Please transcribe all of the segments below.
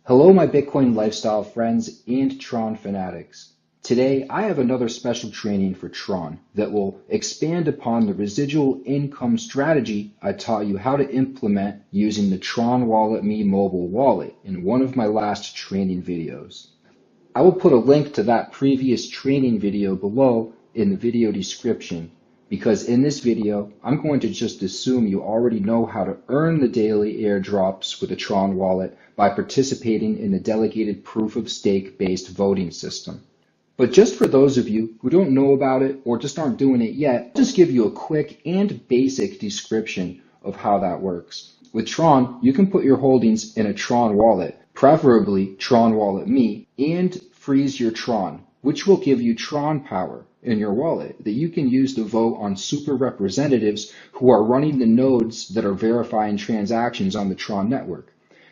Hello, my Bitcoin lifestyle friends and Tron fanatics. Today, I have another special training for Tron that will expand upon the residual income strategy I taught you how to implement using the Tron Wallet Me mobile wallet in one of my last training videos. I will put a link to that previous training video below in the video description, because in this video, I'm going to just assume you already know how to earn the daily airdrops with the Tron wallet by participating in the delegated proof of stake based voting system. But just for those of you who don't know about it or just aren't doing it yet, I'll just give you a quick and basic description of how that works. With Tron, you can put your holdings in a Tron wallet, preferably Tron Wallet Me, and freeze your Tron, which will give you Tron Power in your wallet that you can use to vote on super representatives who are running the nodes that are verifying transactions on the Tron network.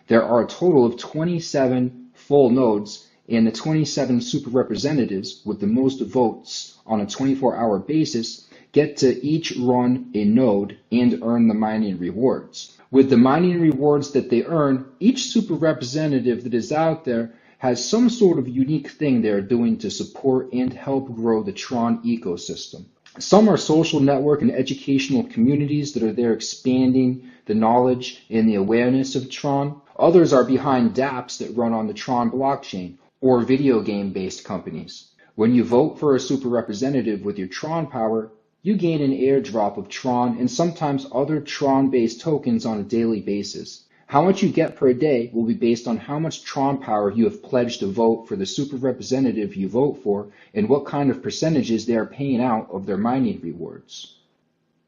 There are a total of 27 full nodes, and the 27 super representatives with the most votes on a 24-hour basis get to each run a node and earn the mining rewards. With the mining rewards that they earn, each super representative that is out there has some sort of unique thing they're doing to support and help grow the Tron ecosystem. Some are social network and educational communities that are there expanding the knowledge and the awareness of Tron. Others are behind dApps that run on the Tron blockchain or video game-based companies. When you vote for a super representative with your Tron Power, you gain an airdrop of Tron and sometimes other Tron-based tokens on a daily basis. How much you get per day will be based on how much Tron Power you have pledged to vote for the super representative you vote for and what kind of percentages they are paying out of their mining rewards.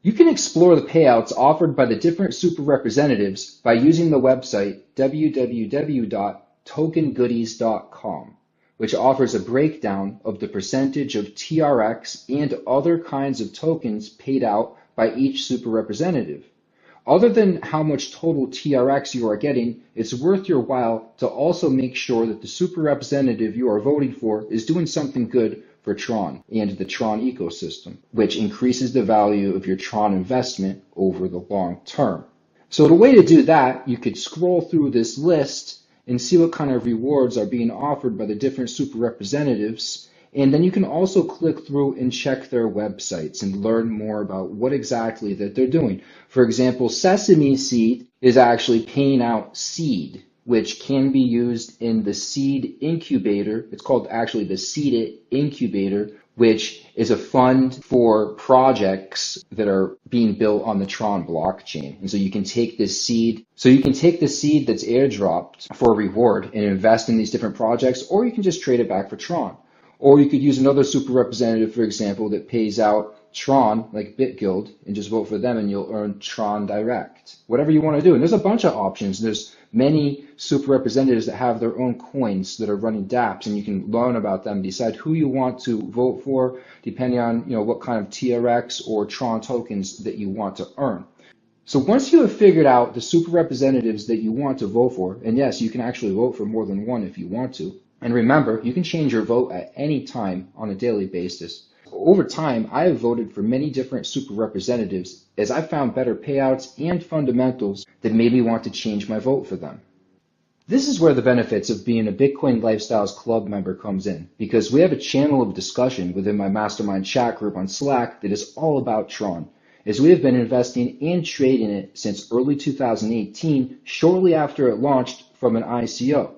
You can explore the payouts offered by the different super representatives by using the website www.tokengoodies.com, which offers a breakdown of the percentage of TRX and other kinds of tokens paid out by each super representative. Other than how much total TRX you are getting, it's worth your while to also make sure that the super representative you are voting for is doing something good for Tron and the Tron ecosystem, which increases the value of your Tron investment over the long term. So the way to do that, you could scroll through this list and see what kind of rewards are being offered by the different super representatives. And then you can also click through and check their websites and learn more about what exactly that they're doing. For example, Sesame Seed is actually paying out seed, which can be used in the seed incubator. It's called actually the Seed It Incubator, which is a fund for projects that are being built on the Tron blockchain. And so you can take this seed, that's airdropped for a reward and invest in these different projects, or you can just trade it back for Tron. Or you could use another super representative, for example, that pays out Tron, like BitGuild, and just vote for them and you'll earn Tron Direct. Whatever you want to do. And there's a bunch of options. There's many super representatives that have their own coins that are running dApps, and you can learn about them, decide who you want to vote for, depending on what kind of TRX or Tron tokens that you want to earn. So once you have figured out the super representatives that you want to vote for, and yes, you can actually vote for more than one if you want to, and remember, you can change your vote at any time on a daily basis. Over time, I have voted for many different super representatives as I found better payouts and fundamentals that made me want to change my vote for them. This is where the benefits of being a Bitcoin Lifestyles Club member comes in, because we have a channel of discussion within my mastermind chat group on Slack that is all about Tron, as we have been investing and trading it since early 2018, shortly after it launched from an ICO.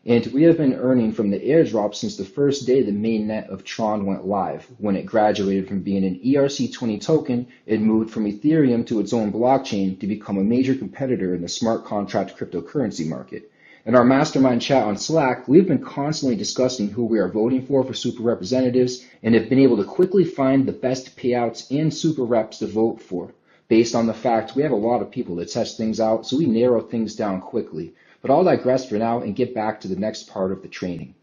And we have been earning from the airdrop since the first day the mainnet of Tron went live, when it graduated from being an ERC20 token and moved from Ethereum to its own blockchain to become a major competitor in the smart contract cryptocurrency market. In our mastermind chat on Slack, we've been constantly discussing who we are voting for super representatives and have been able to quickly find the best payouts and super reps to vote for, based on the fact we have a lot of people that test things out, so we narrow things down quickly. But I'll digress for now and get back to the next part of the training.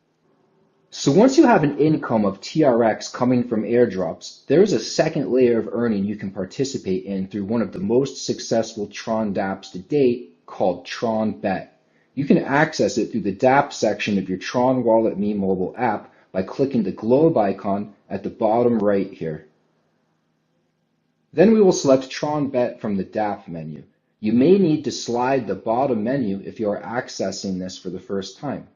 So once you have an income of TRX coming from airdrops, there is a second layer of earning you can participate in through one of the most successful Tron dApps to date, called Tronbet. You can access it through the dApp section of your Tron Wallet Me mobile app by clicking the globe icon at the bottom right here. Then we will select Tronbet from the dApp menu. You may need to slide the bottom menu if you are accessing this for the first time.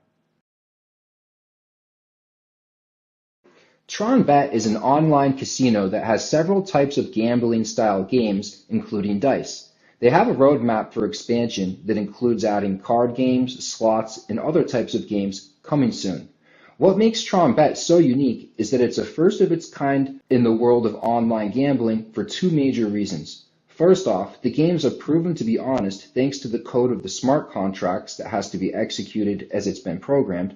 Tronbet is an online casino that has several types of gambling-style games, including dice. They have a roadmap for expansion that includes adding card games, slots, and other types of games coming soon. What makes Tronbet so unique is that it's a first of its kind in the world of online gambling for two major reasons. First off, the games are proven to be honest thanks to the code of the smart contracts that has to be executed as it's been programmed.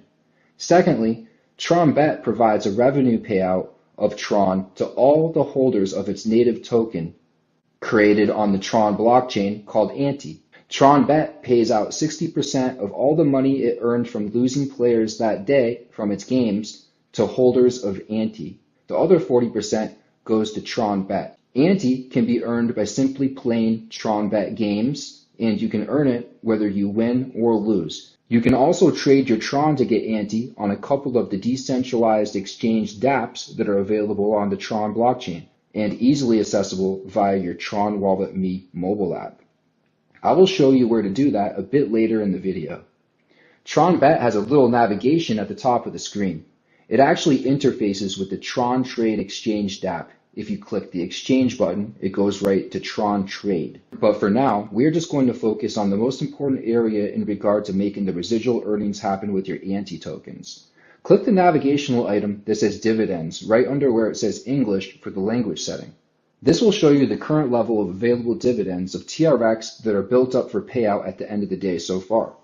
Secondly, Tronbet provides a revenue payout of Tron to all the holders of its native token created on the Tron blockchain called ANTE. Tronbet pays out 60% of all the money it earned from losing players that day from its games to holders of ANTE. The other 40% goes to Tronbet. ANTE can be earned by simply playing Tronbet games, and you can earn it whether you win or lose. You can also trade your Tron to get ANTE on a couple of the Decentralized Exchange DApps that are available on the Tron blockchain and easily accessible via your Tron Wallet Me mobile app. I will show you where to do that a bit later in the video. Tronbet has a little navigation at the top of the screen. It actually interfaces with the Tron Trade Exchange DApp. If you click the Exchange button, it goes right to Tron Trade. But for now, we're just going to focus on the most important area in regard to making the residual earnings happen with your ANTE tokens. Click the navigational item that says Dividends right under where it says English for the language setting. This will show you the current level of available dividends of TRX that are built up for payout at the end of the day so far.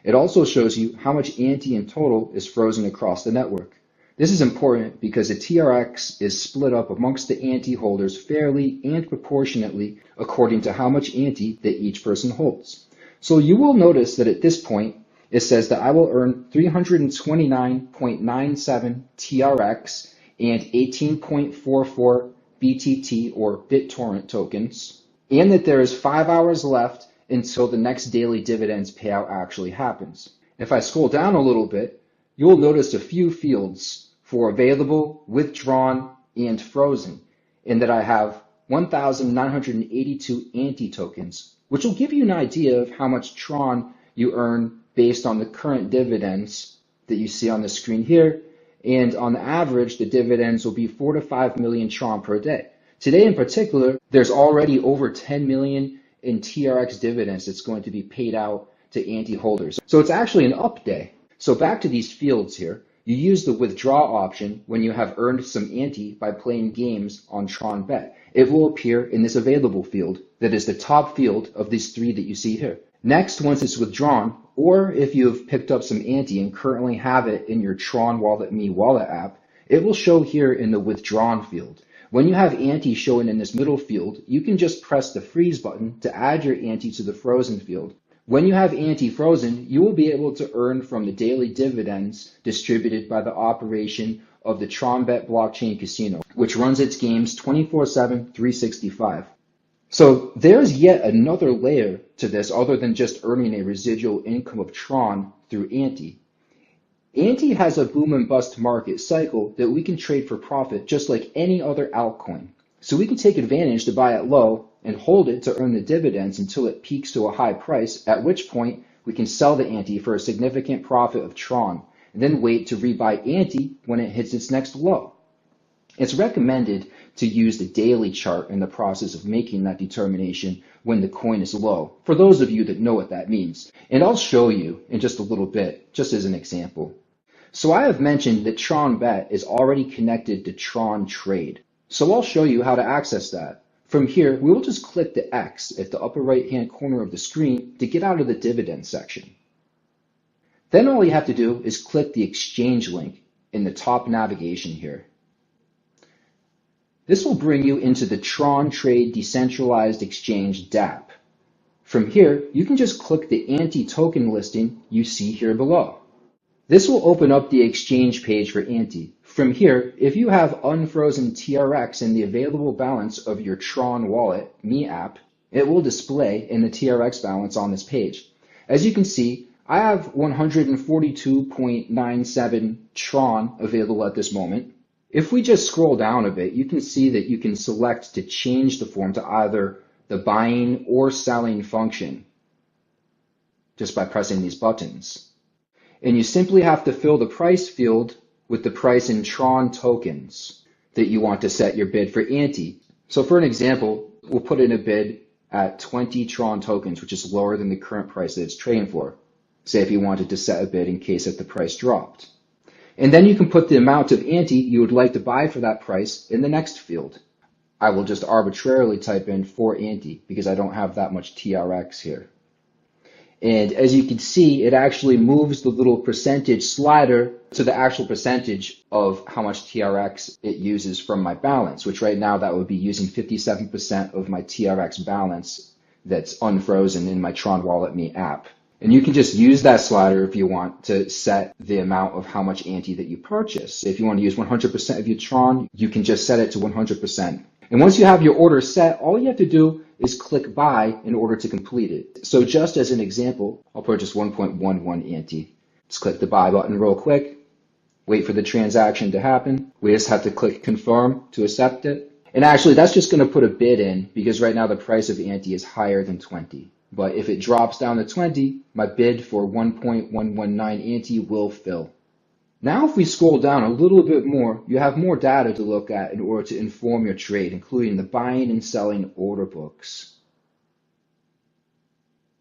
It also shows you how much ANTE in total is frozen across the network. This is important because the TRX is split up amongst the ANTE holders fairly and proportionately according to how much ANTE that each person holds. So you will notice that at this point, it says that I will earn 329.97 TRX and 18.44 BTT or BitTorrent tokens, and that there is 5 hours left until the next daily dividends payout actually happens. If I scroll down a little bit, you will notice a few fields for available, withdrawn, and frozen, and that I have 1,982 ANTE tokens, which will give you an idea of how much Tron you earn based on the current dividends that you see on the screen here. And on average, the dividends will be 4 to 5 million Tron per day. Today in particular, there's already over 10 million in TRX dividends that's going to be paid out to ANTE holders. So it's actually an up day. So back to these fields here, you use the withdraw option when you have earned some ANTE by playing games on Tronbet. It will appear in this available field that is the top field of these three that you see here. Next, once it's withdrawn, or if you have picked up some ANTE and currently have it in your Tron Wallet Me wallet app, it will show here in the withdrawn field. When you have ANTE showing in this middle field, you can just press the freeze button to add your ANTE to the frozen field. When you have ANTE frozen, you will be able to earn from the daily dividends distributed by the operation of the Tronbet blockchain casino, which runs its games 24/7, 365. So there's yet another layer to this other than just earning a residual income of Tron through ANTE. ANTE has a boom and bust market cycle that we can trade for profit just like any other altcoin. So we can take advantage to buy it low and hold it to earn the dividends until it peaks to a high price, at which point we can sell the ANTE for a significant profit of Tron, and then wait to rebuy ANTE when it hits its next low. It's recommended to use the daily chart in the process of making that determination when the coin is low, for those of you that know what that means. And I'll show you in just a little bit, just as an example. So I have mentioned that Tronbet is already connected to Tron Trade. So I'll show you how to access that. From here, we will just click the X at the upper right-hand corner of the screen to get out of the dividend section. Then all you have to do is click the exchange link in the top navigation here. This will bring you into the Tron Trade Decentralized Exchange DApp. From here, you can just click the ANTE token listing you see here below. This will open up the exchange page for ANTE. From here, if you have unfrozen TRX in the available balance of your Tron Wallet Me app, it will display in the TRX balance on this page. As you can see, I have 142.97 Tron available at this moment. If we just scroll down a bit, you can see that you can select to change the form to either the buying or selling function just by pressing these buttons. And you simply have to fill the price field with the price in Tron tokens that you want to set your bid for ANTE. So for an example, we'll put in a bid at 20 Tron tokens, which is lower than the current price that it's trading for. Say if you wanted to set a bid in case that the price dropped. And then you can put the amount of ANTE you would like to buy for that price in the next field. I will just arbitrarily type in 4 ANTE because I don't have that much TRX here. And as you can see, it actually moves the little percentage slider to the actual percentage of how much TRX it uses from my balance, which right now that would be using 57% of my TRX balance that's unfrozen in my Tron Wallet Me app. And you can just use that slider if you want to set the amount of how much ANTE that you purchase. If you want to use 100% of your Tron, you can just set it to 100%. And once you have your order set, all you have to do is click buy in order to complete it. So just as an example, I'll purchase 1.11 ANTE. Just click the buy button real quick, wait for the transaction to happen. We just have to click confirm to accept it. And actually that's just going to put a bid in because right now the price of ANTE is higher than 20. But if it drops down to 20, my bid for 1.119 ANTE will fill. Now if we scroll down a little bit more, you have more data to look at in order to inform your trade, including the buying and selling order books,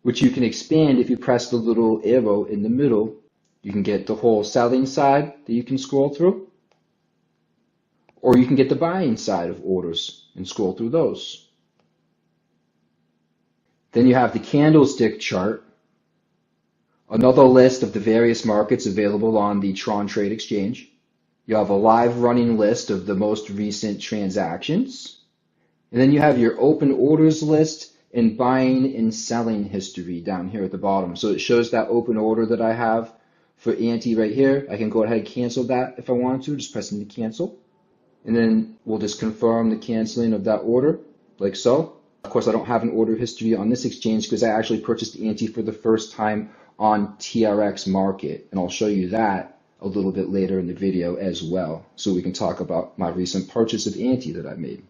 which you can expand if you press the little arrow in the middle. You can get the whole selling side that you can scroll through, or you can get the buying side of orders and scroll through those. Then you have the Candlestick Chart, another list of the various markets available on the Tron Trade Exchange. You have a live running list of the most recent transactions. And then you have your open orders list and buying and selling history down here at the bottom. So it shows that open order that I have for ANTE right here. I can go ahead and cancel that if I wanted to, just pressing the cancel. And then we'll just confirm the canceling of that order, like so. Of course, I don't have an order history on this exchange because I actually purchased ANTE for the first time on TRX market, and I'll show you that a little bit later in the video as well, so we can talk about my recent purchase of ANTE that I made.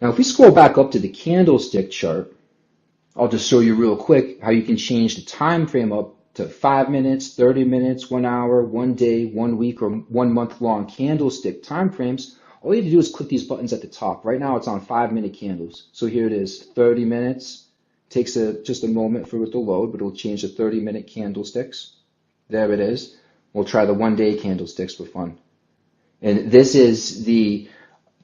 Now if we scroll back up to the Candlestick Chart, I'll just show you real quick how you can change the time frame up to 5 minutes, 30 minutes, 1 hour, 1 day, 1 week, or 1 month long candlestick time frames. All you have to do is click these buttons at the top. Right now it's on 5-minute candles, so here it is, 30 minutes. Takes just a moment for it to load, but it'll change to 30-minute candlesticks. There it is. We'll try the 1-day candlesticks for fun. And this is the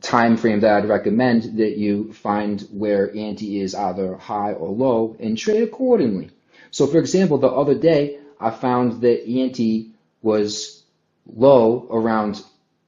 time frame that I'd recommend that you find where ANTE is either high or low and trade accordingly. So for example, the other day I found that ANTE was low around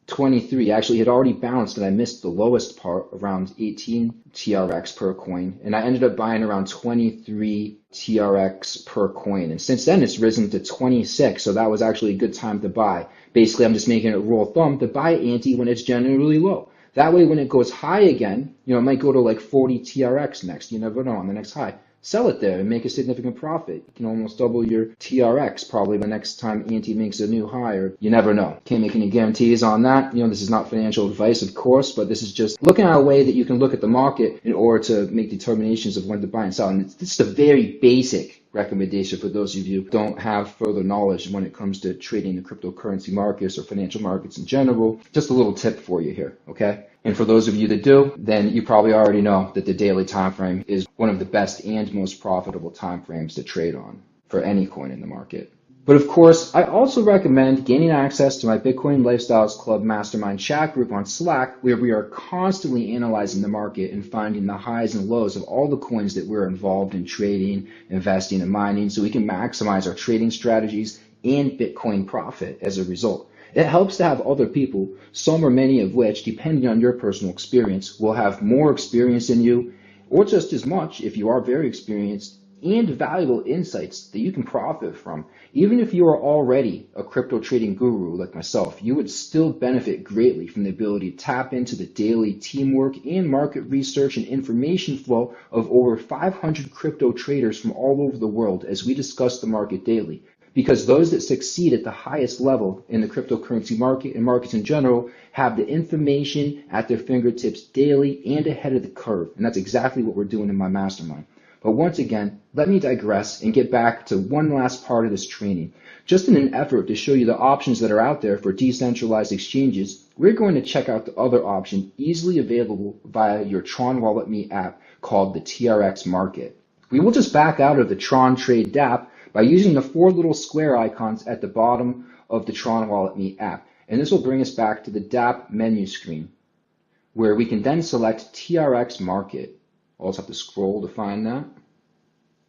23. Actually, it had already bounced and I missed the lowest part around 18 TRX per coin. And I ended up buying around 23 TRX per coin. And since then, it's risen to 26. So that was actually a good time to buy. Basically, I'm just making it rule of thumb to buy ANTE when it's generally low. That way, when it goes high again, it might go to like 40 TRX next. You never know on the next high. Sell it there and make a significant profit. You can almost double your TRX probably the next time ANTE makes a new high, or you never know. Can't make any guarantees on that. This is not financial advice, of course, but this is just looking at a way that you can look at the market in order to make determinations of when to buy and sell. And this is a very basic recommendation for those of you who don't have further knowledge when it comes to trading the cryptocurrency markets or financial markets in general. Just a little tip for you here, okay? And for those of you that do, then you probably already know that the daily time frame is one of the best and most profitable time frames to trade on for any coin in the market. But of course, I also recommend gaining access to my Bitcoin Lifestyles Club Mastermind chat group on Slack, where we are constantly analyzing the market and finding the highs and lows of all the coins that we're involved in trading, investing, and mining, so we can maximize our trading strategies and Bitcoin profit as a result. It helps to have other people, some or many of which, depending on your personal experience, will have more experience than you, or just as much if you are very experienced, and valuable insights that you can profit from. Even if you are already a crypto trading guru like myself, you would still benefit greatly from the ability to tap into the daily teamwork and market research and information flow of over 500 crypto traders from all over the world as we discuss the market daily. because those that succeed at the highest level in the cryptocurrency market and markets in general have the information at their fingertips daily and ahead of the curve. And that's exactly what we're doing in my mastermind. But once again, let me digress and get back to one last part of this training. Just in an effort to show you the options that are out there for decentralized exchanges, we're going to check out the other option easily available via your Tron Wallet Me app called the TRX market. We will just back out of the Tron Trade DApp by using the 4 little square icons at the bottom of the Tron Wallet Me app. And this will bring us back to the DApp menu screen, where we can then select TRX market. I'll just have to scroll to find that.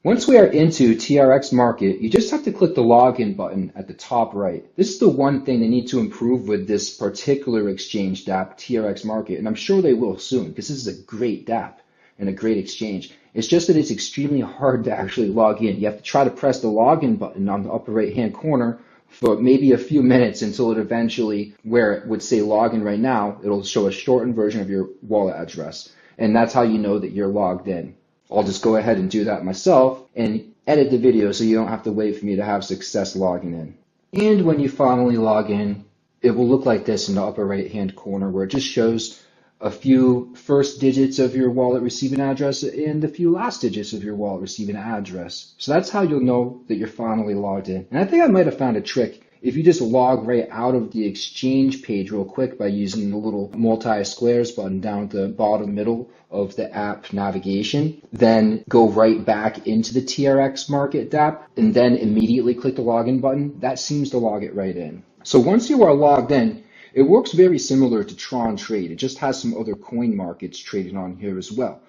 Once we are into TRX market, you just have to click the login button at the top right. This is the one thing they need to improve with this particular exchange DApp, TRX market, and I'm sure they will soon, because this is a great DApp and a great exchange. It's just that it's extremely hard to actually log in. You have to try to press the login button on the upper right hand corner for maybe a few minutes until it eventually, where it would say login right now, it'll show a shortened version of your wallet address. And that's how you know that you're logged in. I'll just go ahead and do that myself and edit the video so you don't have to wait for me to have success logging in. And when you finally log in, it will look like this in the upper right hand corner, where it just shows a few first digits of your wallet receiving address and a few last digits of your wallet receiving address. So that's how you'll know that you're finally logged in. And I think I might have found a trick. If you just log right out of the exchange page real quick by using the little multi-squares button down at the bottom middle of the app navigation, then go right back into the TRX market DApp and then immediately click the login button, that seems to log it right in. So once you are logged in, it works very similar to Tron Trade. It just has some other coin markets traded on here as well.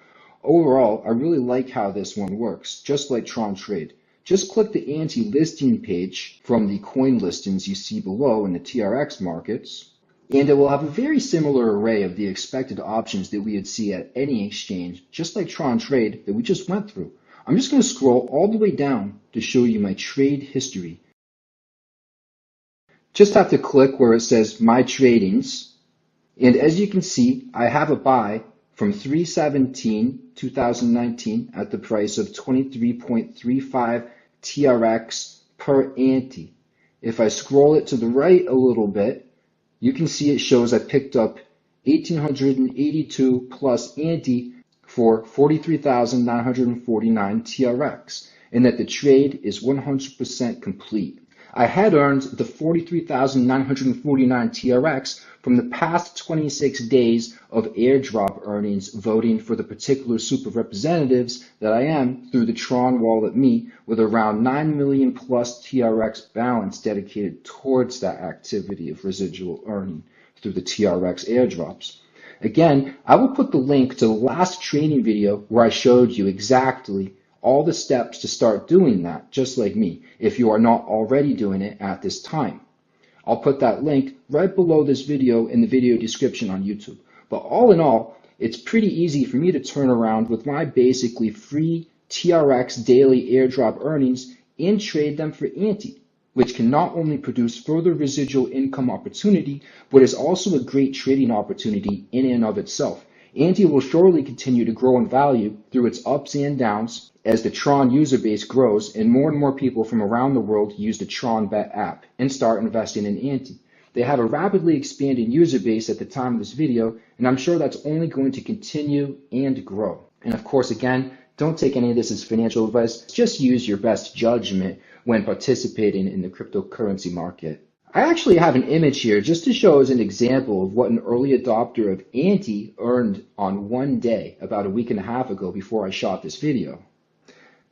Overall, I really like how this one works, just like Tron Trade. Just click the ANTE listing page from the coin listings you see below in the TRX markets, and it will have a very similar array of the expected options that we would see at any exchange, just like Tron Trade that we just went through. I'm just going to scroll all the way down to show you my trade history. Just have to click where it says My Tradings, and as you can see, I have a buy from 3/17/2019 at the price of 23.35 TRX per ante. If I scroll it to the right a little bit, you can see it shows I picked up 1,882 plus ante for 43,949 TRX, and that the trade is 100% complete. I had earned the 43,949 TRX from the past 26 days of airdrop earnings voting for the particular super representatives that I am through the Tron Wallet Me, with around 9 million plus TRX balance dedicated towards that activity of residual earning through the TRX airdrops. Again, I will put the link to the last training video where I showed you exactly all the steps to start doing that, just like me, if you are not already doing it at this time. I'll put that link right below this video in the video description on YouTube. But all in all, it's pretty easy for me to turn around with my basically free TRX daily airdrop earnings and trade them for ANTE, which can not only produce further residual income opportunity, but is also a great trading opportunity in and of itself. ANTE will surely continue to grow in value through its ups and downs as the Tron user base grows and more people from around the world use the Tronbet app and start investing in ANTE. They have a rapidly expanding user base at the time of this video, and I'm sure that's only going to continue and grow. And of course, again, don't take any of this as financial advice. Just use your best judgment when participating in the cryptocurrency market. I actually have an image here just to show as an example of what an early adopter of ANTE earned on one day about a week and a half ago before I shot this video.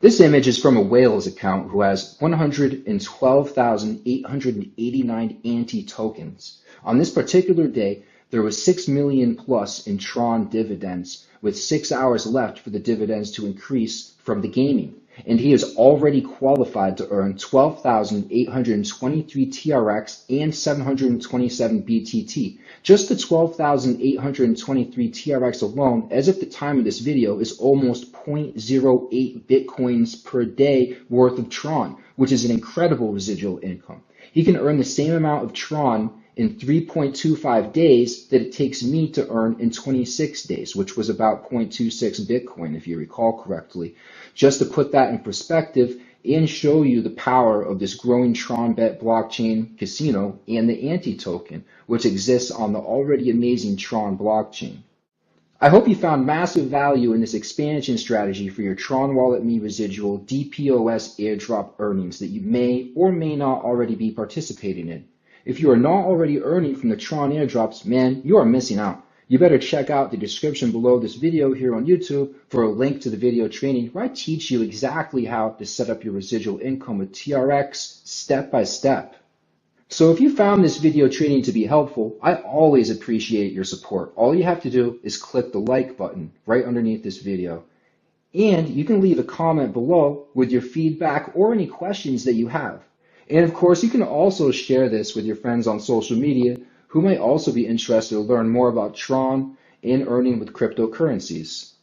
This image is from a Wales account who has 112,889 ANTE tokens. On this particular day, there was 6 million plus in Tron dividends, with 6 hours left for the dividends to increase from the gaming. And he is already qualified to earn 12,823 TRX and 727 BTT. Just the 12,823 TRX alone, as of the time of this video, is almost 0.08 Bitcoins per day worth of Tron, which is an incredible residual income. He can earn the same amount of Tron in 3.25 days that it takes me to earn in 26 days, which was about 0.26 Bitcoin, if you recall correctly. Just to put that in perspective, and show you the power of this growing Tronbet blockchain casino and the ANTE token, which exists on the already amazing Tron blockchain. I hope you found massive value in this expansion strategy for your Tron Wallet Me residual DPOS airdrop earnings that you may or may not already be participating in. If you are not already earning from the Tron airdrops, man, you are missing out. You better check out the description below this video here on YouTube for a link to the video training where I teach you exactly how to set up your residual income with TRX step by step. So if you found this video training to be helpful, I always appreciate your support. All you have to do is click the like button right underneath this video. And you can leave a comment below with your feedback or any questions that you have. And of course, you can also share this with your friends on social media who might also be interested to learn more about Tron and earning with cryptocurrencies.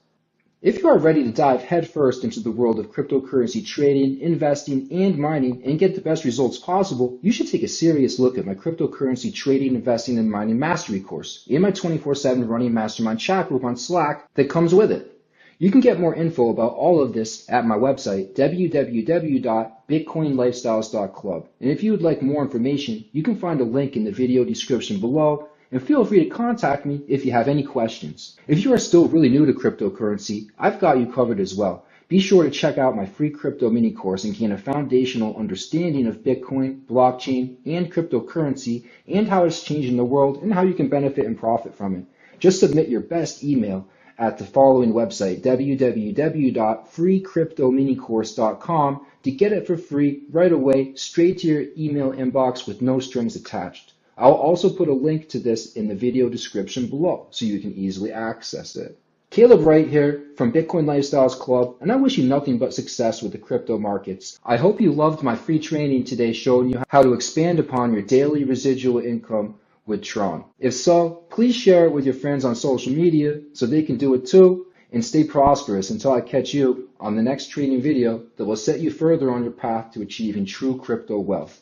If you are ready to dive headfirst into the world of cryptocurrency trading, investing, and mining and get the best results possible, you should take a serious look at my cryptocurrency trading, investing, and mining mastery course and my 24/7 running mastermind chat group on Slack that comes with it. You can get more info about all of this at my website, www.bitcoinlifestyles.club. And if you would like more information, you can find a link in the video description below, and feel free to contact me if you have any questions. If you are still really new to cryptocurrency, I've got you covered as well. Be sure to check out my free crypto mini course and gain a foundational understanding of Bitcoin, blockchain, and cryptocurrency, and how it's changing the world and how you can benefit and profit from it. Just submit your best email at the following website, www.freecryptominicourse.com, to get it for free right away, straight to your email inbox with no strings attached. I'll also put a link to this in the video description below so you can easily access it. Caleb Wright here from Bitcoin Lifestyles Club, and I wish you nothing but success with the crypto markets. I hope you loved my free training today showing you how to expand upon your daily residual income with Tron. If so, please share it with your friends on social media so they can do it too, and stay prosperous until I catch you on the next training video that will set you further on your path to achieving true crypto wealth.